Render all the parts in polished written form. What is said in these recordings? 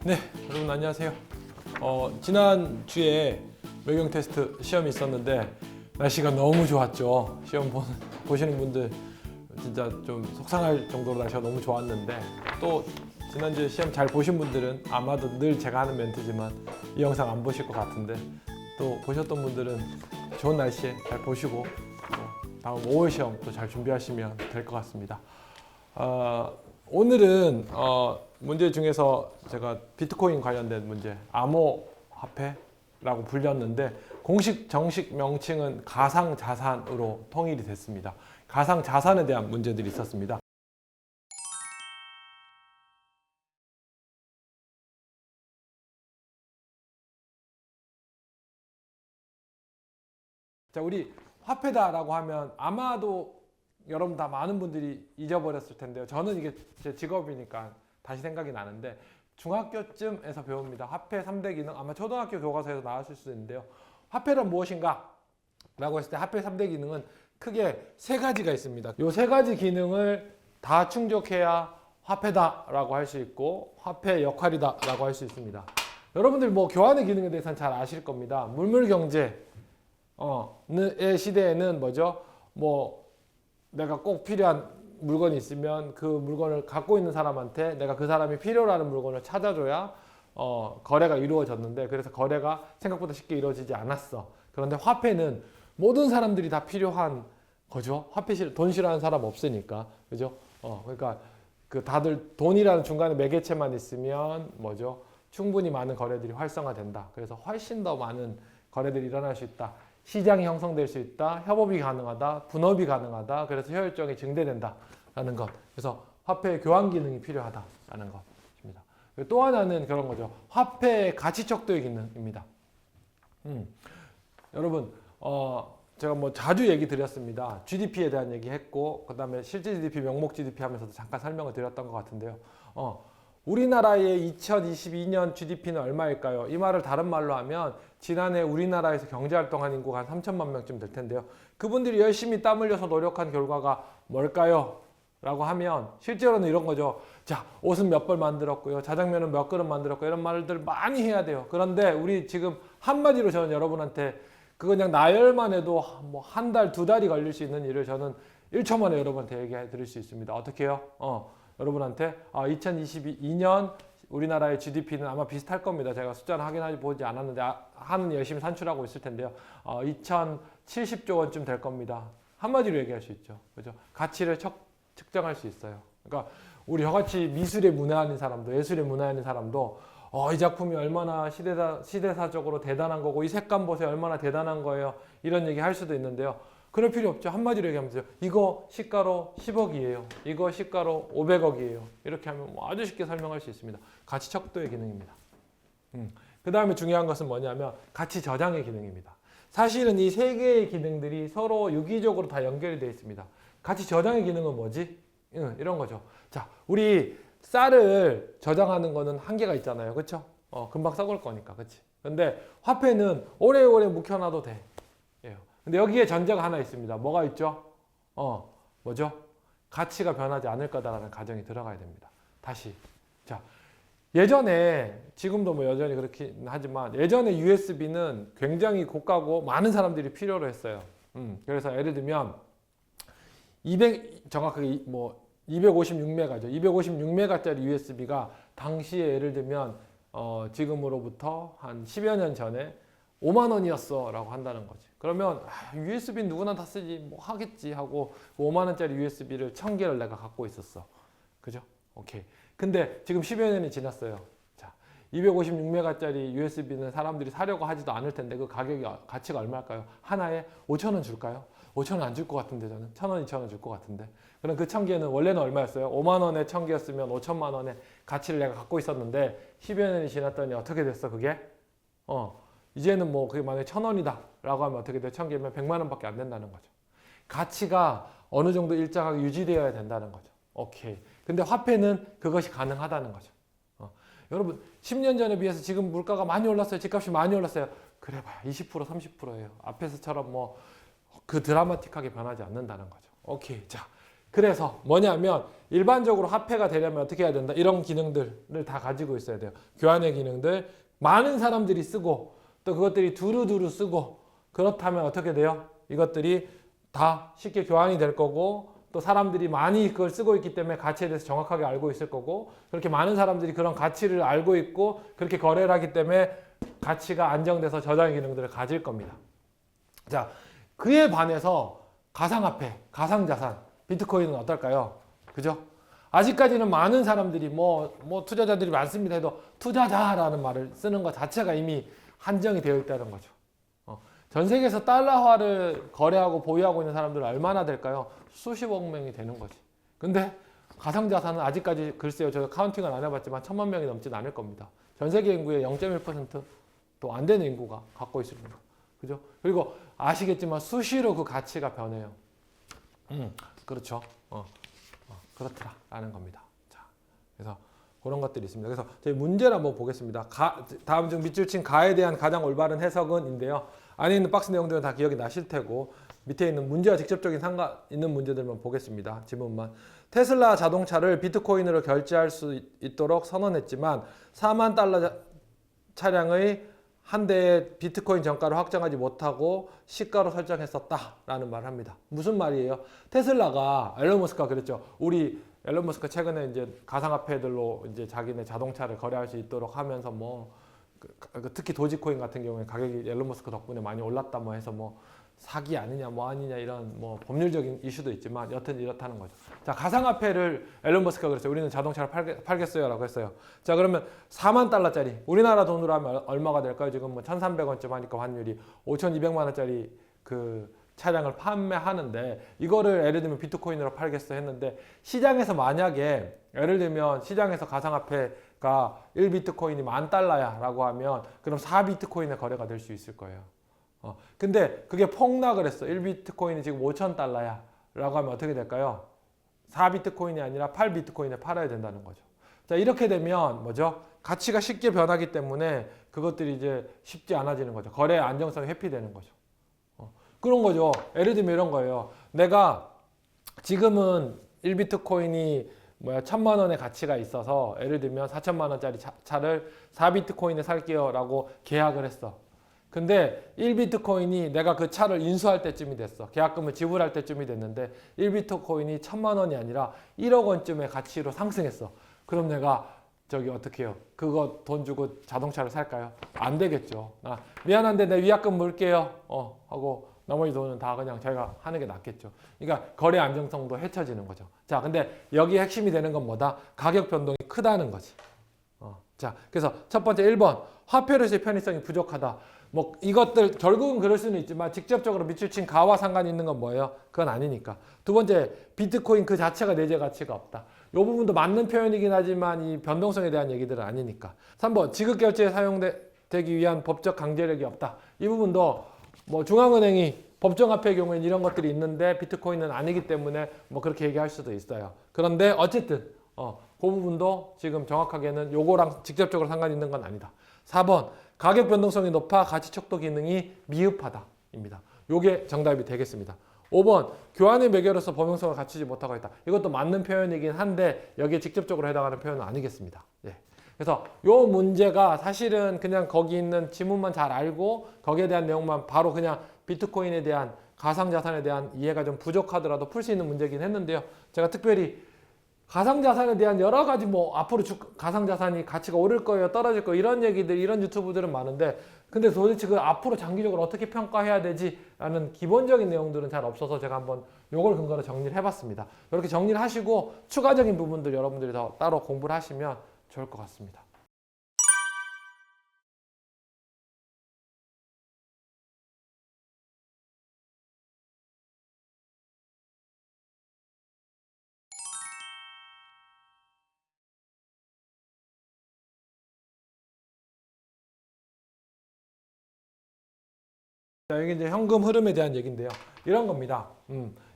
네, 여러분 안녕하세요. 지난주에 외경 테스트 시험이 있었는데 날씨가 너무 좋았죠. 시험 보시는 분들 진짜 좀 속상할 정도로 날씨가 너무 좋았는데, 또 지난주에 시험 잘 보신 분들은 아마도 늘 제가 하는 멘트지만 이 영상 안 보실 것 같은데, 또 보셨던 분들은 좋은 날씨에 잘 보시고 다음 5월 시험 또 잘 준비하시면 될 것 같습니다. 오늘은 문제 중에서 제가 비트코인 관련된 문제, 암호화폐라고 불렸는데 정식 명칭은 가상자산으로 통일이 됐습니다. 가상자산에 대한 문제들이 있었습니다. 자, 우리 화폐다라고 하면 아마도 여러분 다 많은 분들이 잊어버렸을 텐데요. 저는 이게 제 직업이니까 다시 생각이 나는데, 중학교쯤에서 배웁니다. 화폐 3대 기능, 아마 초등학교 교과서에서 나왔을 수도 있는데요. 화폐란 무엇인가? 라고 했을 때 화폐 3대 기능은 크게 세 가지가 있습니다. 이 세 가지 기능을 다 충족해야 화폐다라고 할 수 있고 화폐의 역할이다라고 할 수 있습니다. 여러분들 뭐 교환의 기능에 대해서는 잘 아실 겁니다. 물물경제 의 시대에는 뭐죠? 뭐 내가 꼭 필요한 물건이 있으면 그 물건을 갖고 있는 사람한테 내가 그 사람이 필요로 하는 물건을 찾아줘야 거래가 이루어졌는데, 그래서 거래가 생각보다 쉽게 이루어지지 않았어. 그런데 화폐는 모든 사람들이 다 필요한 거죠. 돈 싫어하는 사람 없으니까, 그죠? 그러니까 그 다들 돈이라는 중간에 매개체만 있으면 뭐죠? 충분히 많은 거래들이 활성화된다. 그래서 훨씬 더 많은 거래들이 일어날 수 있다. 시장이 형성될 수 있다. 협업이 가능하다. 분업이 가능하다. 그래서 효율성이 증대된다라는 것. 그래서 화폐의 교환 기능이 필요하다라는 것입니다. 또 하나는 그런 거죠. 화폐의 가치 척도의 기능입니다. 여러분, 제가 뭐 자주 얘기 드렸습니다. GDP에 대한 얘기 했고, 그 다음에 실제 GDP, 명목 GDP 하면서도 잠깐 설명을 드렸던 것 같은데요. 우리나라의 2022년 GDP는 얼마일까요? 이 말을 다른 말로 하면 지난해 우리나라에서 경제활동한 인구가 한 3천만 명쯤 될 텐데요. 그분들이 열심히 땀 흘려서 노력한 결과가 뭘까요? 라고 하면 실제로는 이런 거죠. 자, 옷은 몇 벌 만들었고요. 자장면은 몇 그릇 만들었고, 이런 말들 많이 해야 돼요. 그런데 우리 지금 한마디로 저는 여러분한테 그거 그냥 나열만 해도 뭐 한 달, 두 달이 걸릴 수 있는 일을 저는 1초 만에 여러분한테 얘기해 드릴 수 있습니다. 어떻게 해요? 여러분한테 2022년 우리나라의 GDP는 아마 비슷할 겁니다. 제가 숫자는 확인하지 보지 않았는데 한은 열심히 산출하고 있을 텐데요. 2070조 원쯤 될 겁니다. 한마디로 얘기할 수 있죠. 그죠? 가치를 측정할 수 있어요. 그러니까 우리 저같이 미술에 문외한인 사람도, 예술에 문외한인 사람도 이 작품이 얼마나 시대사적으로 대단한 거고, 이 색감 보세요, 얼마나 대단한 거예요, 이런 얘기 할 수도 있는데요. 그럴 필요 없죠. 한마디로 얘기하면서 이거 시가로 10억이에요. 이거 시가로 500억이에요. 이렇게 하면 아주 쉽게 설명할 수 있습니다. 가치 척도의 기능입니다. 그 다음에 중요한 것은 뭐냐면 가치 저장의 기능입니다. 사실은 이 세 개의 기능들이 서로 유기적으로 다 연결이 되어 있습니다. 가치 저장의 기능은 뭐지? 이런 거죠. 자, 우리 쌀을 저장하는 거는 한계가 있잖아요. 그렇죠? 금방 썩을 거니까. 그렇지? 근데 화폐는 오래오래 묵혀놔도 돼. 근데 여기에 전제가 하나 있습니다. 뭐가 있죠? 뭐죠? 가치가 변하지 않을 거다라는 가정이 들어가야 됩니다. 다시. 자, 예전에, 지금도 뭐 여전히 그렇긴 하지만, 예전에 USB는 굉장히 고가고 많은 사람들이 필요로 했어요. 그래서 예를 들면, 정확하게 뭐 256메가죠. 256메가짜리 USB가 당시에 예를 들면, 지금으로부터 한 10여 년 전에 5만 원이었어 라고 한다는 거지. 그러면 USB는 누구나 다 쓰지 뭐 하겠지 하고 5만 원짜리 USB를 1000개를 내가 갖고 있었어. 그죠? 오케이. 근데 지금 10여 년이 지났어요. 자, 256메가짜리 USB는 사람들이 사려고 하지도 않을 텐데 그 가치가 얼마일까요? 하나에 5,000원 줄까요? 5,000원 안 줄 것 같은데, 저는 1,000원, 2,000원 줄 것 같은데. 그럼 그 1000개는 원래는 얼마였어요? 5만 원에 1000개였으면 5천만 원의 가치를 내가 갖고 있었는데 10여 년이 지났더니 어떻게 됐어 그게? 이제는 뭐 그게 만약에 1,000원이다 라고 하면 어떻게 돼? 1000개면 100만 원밖에 안 된다는 거죠. 가치가 어느 정도 일정하게 유지되어야 된다는 거죠. 오케이. 근데 화폐는 그것이 가능하다는 거죠. 여러분 10년 전에 비해서 지금 물가가 많이 올랐어요. 집값이 많이 올랐어요. 그래봐야 20% 30%예요. 앞에서처럼 뭐 그 드라마틱하게 변하지 않는다는 거죠. 오케이. 자, 그래서 뭐냐면 일반적으로 화폐가 되려면 어떻게 해야 된다? 이런 기능들을 다 가지고 있어야 돼요. 교환의 기능들. 많은 사람들이 쓰고 또 그것들이 두루두루 쓰고 그렇다면 어떻게 돼요? 이것들이 다 쉽게 교환이 될 거고 또 사람들이 많이 그걸 쓰고 있기 때문에 가치에 대해서 정확하게 알고 있을 거고 그렇게 많은 사람들이 그런 가치를 알고 있고 그렇게 거래를 하기 때문에 가치가 안정돼서 저장의 기능들을 가질 겁니다. 자, 그에 반해서 가상화폐, 가상자산, 비트코인은 어떨까요? 그죠? 아직까지는 많은 사람들이 뭐 투자자들이 많습니다 해도 투자자라는 말을 쓰는 것 자체가 이미 한정이 되어 있다는 거죠. 전 세계에서 달러화를 거래하고 보유하고 있는 사람들은 얼마나 될까요? 수십억 명이 되는 거지. 근데 가상자산은 아직까지 글쎄요, 제가 카운팅을 안 해봤지만 1,000만 명이 넘진 않을 겁니다. 전 세계 인구의 0.1%도 안 되는 인구가 갖고 있을 겁니다. 그죠? 그리고 아시겠지만 수시로 그 가치가 변해요. 그렇죠. 그렇더라라는 겁니다. 자, 그래서 그런 것들이 있습니다. 그래서 저희 문제를 한번 보겠습니다. 다음 중 밑줄 친 가에 대한 가장 올바른 해석은인데요. 안에 있는 박스 내용들은 다 기억이 나실 테고 밑에 있는 문제와 직접적인 상관 있는 문제들만 보겠습니다. 지문만. 테슬라 자동차를 비트코인으로 결제할 수 있도록 선언했지만 4만 달러 차량의 한 대의 비트코인 정가를 확정하지 못하고 시가로 설정했었다라는 말을 합니다. 무슨 말이에요? 테슬라가 앨런 머스크가 그랬죠. 우리 앨런 머스크 최근에 이제 가상화폐들로 이제 자기네 자동차를 거래할 수 있도록 하면서 특히 도지코인 같은 경우에 가격이 앨런 머스크 덕분에 많이 올랐다 해서 사기 아니냐 아니냐 이런 법률적인 이슈도 있지만 여튼 이렇다는 거죠. 자, 가상화폐를 앨런 머스크가 그랬어요. 우리는 자동차를 팔겠어요 라고 했어요. 자, 그러면 4만 달러짜리 우리나라 돈으로 하면 얼마가 될까요? 지금 1,300원쯤 하니까 환율이 5,200만 원짜리 그 차량을 판매하는데 이거를 예를 들면 비트코인으로 팔겠어 했는데 시장에서 만약에 예를 들면 시장에서 가상화폐가 1비트코인이 10,000달러야 라고 하면 그럼 4비트코인의 거래가 될 수 있을 거예요. 근데 그게 폭락을 했어. 1비트코인이 지금 5,000달러야 라고 하면 어떻게 될까요? 4비트코인이 아니라 8비트코인에 팔아야 된다는 거죠. 자, 이렇게 되면 뭐죠? 가치가 쉽게 변하기 때문에 그것들이 이제 쉽지 않아지는 거죠. 거래의 안정성이 회피되는 거죠. 그런 거죠. 예를 들면 이런 거예요. 내가 지금은 1비트코인이 1,000만 원의 가치가 있어서 예를 들면 4,000만 원짜리 차를 4비트코인에 살게요 라고 계약을 했어. 근데 1비트코인이 내가 그 차를 인수할 때쯤이 됐어. 계약금을 지불할 때쯤이 됐는데 1비트코인이 1,000만 원이 아니라 1억 원쯤의 가치로 상승했어. 그럼 내가 어떻게 해요? 그거 돈 주고 자동차를 살까요? 안 되겠죠. 미안한데 내 위약금 물게요. 하고 나머지 돈은 다 그냥 저희가 하는 게 낫겠죠. 그러니까 거래 안정성도 해쳐지는 거죠. 자, 근데 여기 핵심이 되는 건 뭐다? 가격 변동이 크다는 거지. 자, 그래서 첫 번째 1번 화폐로서의 편의성이 부족하다. 이것들 결국은 그럴 수는 있지만 직접적으로 밑줄 친 가와 상관이 있는 건 뭐예요? 그건 아니니까. 두 번째, 비트코인 그 자체가 내재 가치가 없다. 이 부분도 맞는 표현이긴 하지만 이 변동성에 대한 얘기들은 아니니까. 3번, 지급 결제에 사용되기 위한 법적 강제력이 없다. 이 부분도 중앙은행이 법정화폐의 경우에는 이런 것들이 있는데 비트코인은 아니기 때문에 그렇게 얘기할 수도 있어요. 그런데 어쨌든 그 부분도 지금 정확하게는 요거랑 직접적으로 상관이 있는 건 아니다. 4번, 가격 변동성이 높아 가치 척도 기능이 미흡하다 입니다. 요게 정답이 되겠습니다. 5번, 교환의 매개로서 범용성을 갖추지 못하고 있다. 이것도 맞는 표현이긴 한데 여기에 직접적으로 해당하는 표현은 아니겠습니다. 예. 그래서 요 문제가 사실은 그냥 거기 있는 지문만 잘 알고 거기에 대한 내용만 바로 그냥 비트코인에 대한 가상자산에 대한 이해가 좀 부족하더라도 풀 수 있는 문제긴 했는데요. 제가 특별히 가상자산에 대한 여러 가지 앞으로 가상자산이 가치가 오를 거예요, 떨어질 거예요, 이런 얘기들, 이런 유튜브들은 많은데 근데 도대체 그 앞으로 장기적으로 어떻게 평가해야 되지? 라는 기본적인 내용들은 잘 없어서 제가 한번 요걸 근거로 정리를 해봤습니다. 이렇게 정리를 하시고 추가적인 부분들 여러분들이 더 따로 공부를 하시면 좋을 것 같습니다. 자, 여기 이제 현금 흐름에 대한 얘기인데요. 이런 겁니다.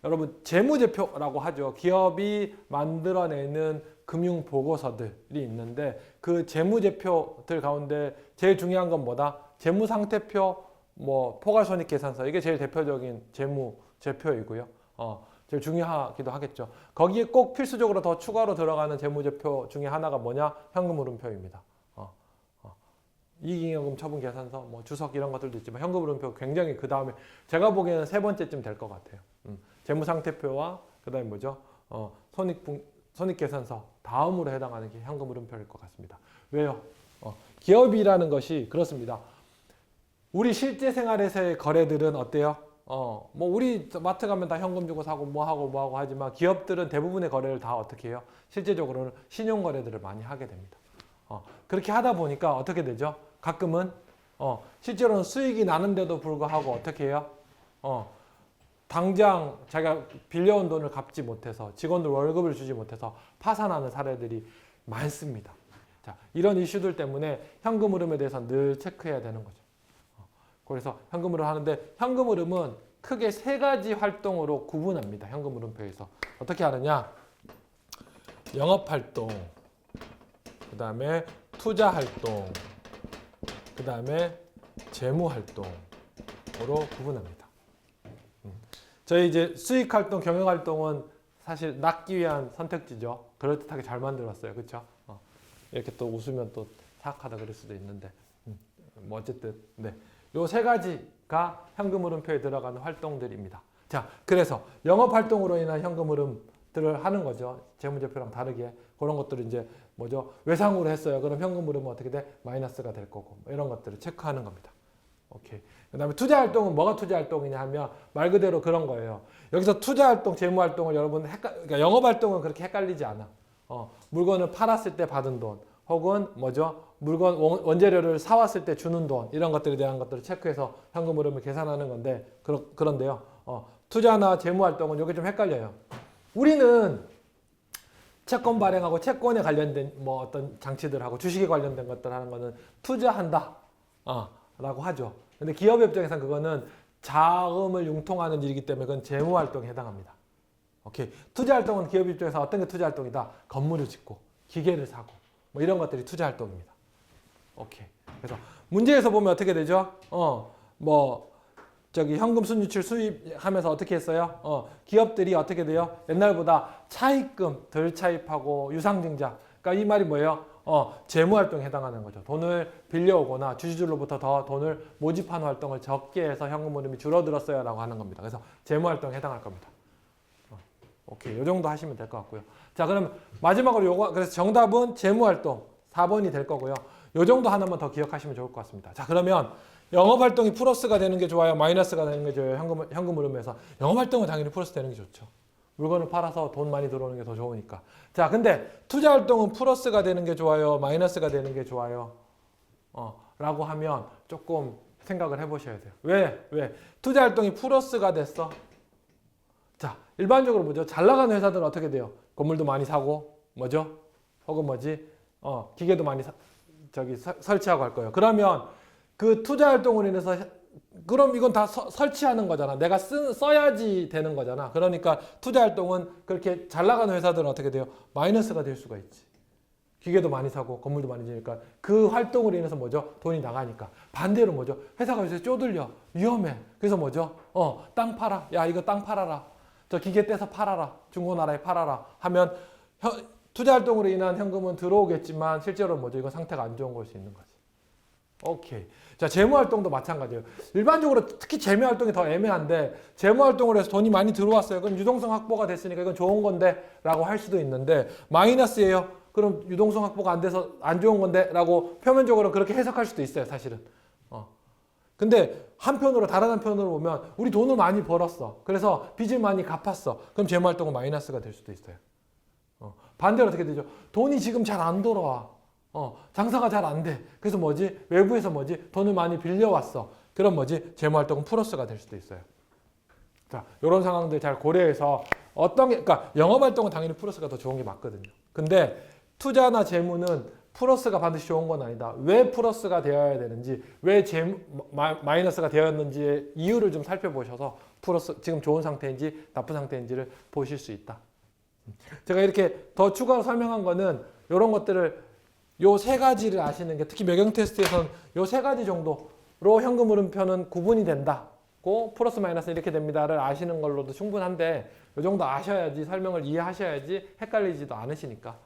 여러분, 재무제표라고 하죠. 기업이 만들어내는 금융 보고서들이 있는데 그 재무제표들 가운데 제일 중요한 건 뭐다? 재무상태표, 뭐 포괄손익계산서 이게 제일 대표적인 재무제표이고요. 제일 중요하기도 하겠죠. 거기에 꼭 필수적으로 더 추가로 들어가는 재무제표 중에 하나가 뭐냐? 현금흐름표입니다. 이익잉여금 처분계산서, 뭐 주석 이런 것들도 있지만 현금흐름표 굉장히 그 다음에 제가 보기에는 세 번째쯤 될 것 같아요. 재무상태표와 그다음에 뭐죠? 손익계산서 다음으로 해당하는 게 현금흐름표일 것 같습니다. 왜요? 기업이라는 것이 그렇습니다. 우리 실제 생활에서의 거래들은 어때요? 뭐 우리 마트 가면 다 현금 주고 사고 뭐 하고 하지만 기업들은 대부분의 거래를 다 어떻게 해요? 실제적으로는 신용 거래들을 많이 하게 됩니다. 그렇게 하다 보니까 어떻게 되죠? 가끔은 실제로는 수익이 나는데도 불구하고 어떻게 해요? 당장 자기가 빌려온 돈을 갚지 못해서 직원들 월급을 주지 못해서 파산하는 사례들이 많습니다. 자, 이런 이슈들 때문에 현금 흐름에 대해서 늘 체크해야 되는 거죠. 그래서 현금 흐름 하는데 현금 흐름은 크게 세 가지 활동으로 구분합니다. 현금 흐름표에서 어떻게 하느냐? 영업 활동, 그 다음에 투자 활동, 그 다음에 재무 활동으로 구분합니다. 저희 이제 수익 활동, 경영 활동은 사실 낚기 위한 선택지죠. 그럴듯하게 잘 만들었어요, 그렇죠? 이렇게 또 웃으면 또 사악하다 그럴 수도 있는데, 뭐 어쨌든 네, 요 세 가지가 현금 흐름표에 들어가는 활동들입니다. 자, 그래서 영업 활동으로 인한 현금 흐름들을 하는 거죠. 재무제표랑 다르게 그런 것들을 이제 뭐죠? 외상으로 했어요. 그럼 현금 흐름은 어떻게 돼? 마이너스가 될 거고 이런 것들을 체크하는 겁니다. 오케이. 그다음에 투자 활동은 뭐가 투자 활동이냐 하면 말 그대로 그런 거예요. 여기서 투자 활동, 재무 활동을 여러분 그러니까 영업 활동은 그렇게 헷갈리지 않아. 물건을 팔았을 때 받은 돈, 혹은 뭐죠? 물건 원재료를 사왔을 때 주는 돈 이런 것들에 대한 것들을 체크해서 현금 흐름을 계산하는 건데 그런데요. 투자나 재무 활동은 이게 좀 헷갈려요. 우리는 채권 발행하고 채권에 관련된 뭐 어떤 장치들하고 주식에 관련된 것들 하는 거는 투자한다. 라고 하죠. 근데 기업 입장에서는 그거는 자금을 융통하는 일이기 때문에 그건 재무 활동에 해당합니다. 오케이. 투자 활동은 기업 입장에서 어떤 게 투자 활동이다? 건물을 짓고 기계를 사고 뭐 이런 것들이 투자 활동입니다. 오케이. 그래서 문제에서 보면 어떻게 되죠? 뭐 저기 현금 순유출 수입하면서 어떻게 했어요? 기업들이 어떻게 돼요? 옛날보다 차입금 덜 차입하고 유상증자. 그러니까 이 말이 뭐예요? 재무 활동에 해당하는 거죠. 돈을 빌려오거나 주주들로부터 더 돈을 모집하는 활동을 적게 해서 현금 흐름이 줄어들었어요라고 하는 겁니다. 그래서 재무 활동에 해당할 겁니다. 오케이. 이 정도 하시면 될 것 같고요. 자, 그럼 마지막으로 요거 그래서 정답은 재무 활동 4번이 될 거고요. 요 정도 하나만 더 기억하시면 좋을 것 같습니다. 자, 그러면 영업 활동이 플러스가 되는 게 좋아요? 마이너스가 되는 게 좋아요? 현금 흐름에서 영업 활동은 당연히 플러스 되는 게 좋죠. 물건을 팔아서 돈 많이 들어오는 게 더 좋으니까. 자, 근데 투자 활동은 플러스가 되는 게 좋아요? 마이너스가 되는 게 좋아요? 라고 하면 조금 생각을 해보셔야 돼요. 왜? 투자 활동이 플러스가 됐어? 자, 일반적으로 뭐죠? 잘 나가는 회사들은 어떻게 돼요? 건물도 많이 사고, 뭐죠? 혹은 뭐지? 기계도 많이 설치하고 할 거예요. 그러면 그 투자 활동으로 인해서 그럼 이건 다 설치하는 거잖아. 내가 써야지 되는 거잖아. 그러니까 투자 활동은 그렇게 잘 나가는 회사들은 어떻게 돼요? 마이너스가 될 수가 있지. 기계도 많이 사고 건물도 많이 지니까 그 활동으로 인해서 뭐죠? 돈이 나가니까. 반대로 뭐죠? 회사가 요새 쪼들려. 위험해. 그래서 뭐죠? 땅 팔아. 야, 이거 땅 팔아라. 저 기계 떼서 팔아라. 중고나라에 팔아라. 하면 투자 활동으로 인한 현금은 들어오겠지만 실제로 뭐죠? 이건 상태가 안 좋은 걸 수 있는 거지. 오케이. 자, 재무활동도 마찬가지예요. 일반적으로 특히 재무활동이 더 애매한데 재무활동으로 해서 돈이 많이 들어왔어요. 그럼 유동성 확보가 됐으니까 이건 좋은 건데 라고 할 수도 있는데 마이너스예요. 그럼 유동성 확보가 안 돼서 안 좋은 건데 라고 표면적으로 그렇게 해석할 수도 있어요. 사실은. 근데 한편으로 다른 한편으로 보면 우리 돈을 많이 벌었어. 그래서 빚을 많이 갚았어. 그럼 재무활동은 마이너스가 될 수도 있어요. 반대로 어떻게 되죠? 돈이 지금 잘 안 돌아와. 장사가 잘 안 돼. 그래서 뭐지? 외부에서 뭐지? 돈을 많이 빌려왔어. 그럼 뭐지? 재무활동은 플러스가 될 수도 있어요. 자, 이런 상황들 잘 고려해서 어떤 게, 그러니까 영업활동은 당연히 플러스가 더 좋은 게 맞거든요. 근데 투자나 재무는 플러스가 반드시 좋은 건 아니다. 왜 플러스가 되어야 되는지, 왜 마이너스가 되었는지의 이유를 좀 살펴보셔서 플러스, 지금 좋은 상태인지 나쁜 상태인지를 보실 수 있다. 제가 이렇게 더 추가로 설명한 거는 이런 것들을 요 세 가지를 아시는 게 특히 매경 테스트에서는 요 세 가지 정도 현금 흐름표는 구분이 된다고 플러스 마이너스 이렇게 됩니다를 아시는 걸로도 충분한데 이 정도 아셔야지 설명을 이해하셔야지 헷갈리지도 않으시니까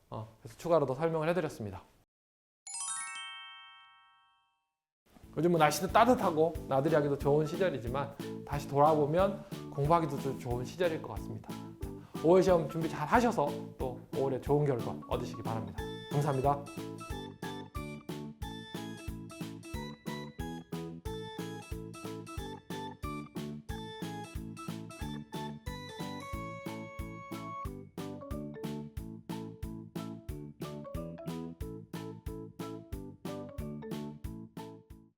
그래서 추가로 더 설명을 해드렸습니다. 요즘은 날씨도 따뜻하고 나들이 하기도 좋은 시절이지만 다시 돌아보면 공부하기도 좋은 시절일 것 같습니다. 5월 시험 준비 잘 하셔서 또 5월에 좋은 결과 얻으시기 바랍니다. 감사합니다.